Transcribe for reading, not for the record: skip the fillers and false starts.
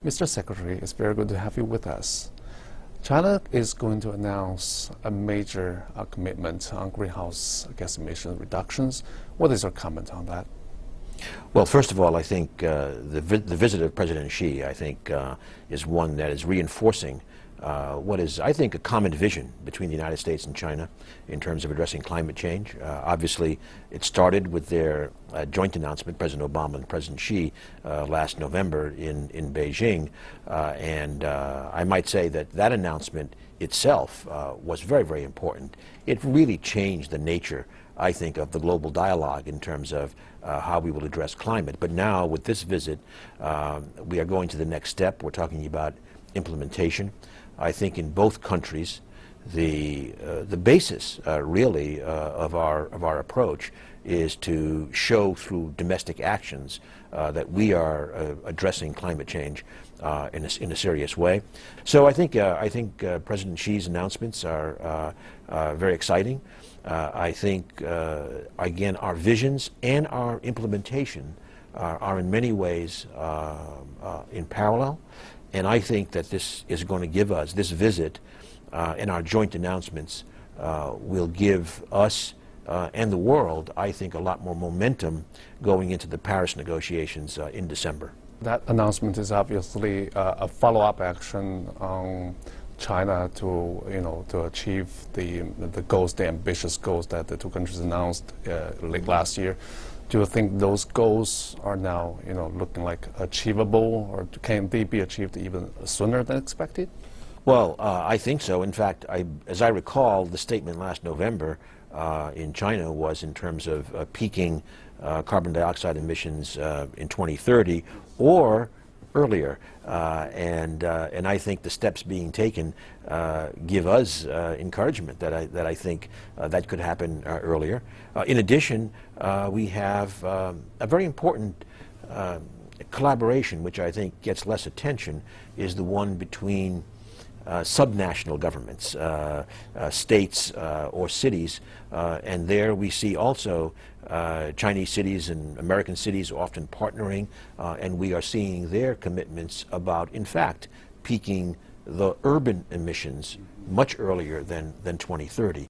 Mr. Secretary, it's very good to have you with us. China is going to announce a major commitment on greenhouse gas emission reductions. What is your comment on that? Well, first of all, I think the visit of President Xi, I think, is one that is reinforcing what is, I think, a common vision between the United States and China in terms of addressing climate change. Obviously, it started with their joint announcement, President Obama and President Xi, last November in Beijing. And I might say that that announcement itself was very, very important. It really changed the nature, I think, of the global dialogue in terms of how we will address climate. But now, with this visit, we are going to the next step. We're talking about implementation. I think in both countries, the basis really of our approach is to show through domestic actions that we are addressing climate change in a serious way. So I think President Xi's announcements are very exciting. I think again, our visions and our implementation are in many ways in parallel. And I think that this is going to give us, this visit and our joint announcements will give us and the world, I think, a lot more momentum going into the Paris negotiations in December. That announcement is obviously a follow-up action on China to achieve the goals, the ambitious goals that the two countries announced late last year. Do you think those goals are now, looking like achievable, or can they be achieved even sooner than expected? Well, I think so. In fact, as I recall, the statement last November in China was in terms of peaking carbon dioxide emissions in 2030 or earlier, and I think the steps being taken give us encouragement that I think that could happen earlier. In addition, we have a very important collaboration, which I think gets less attention, is the one between subnational governments, states or cities, and there we see also Chinese cities and American cities often partnering, and we are seeing their commitments about, in fact, peaking the urban emissions much earlier than 2030.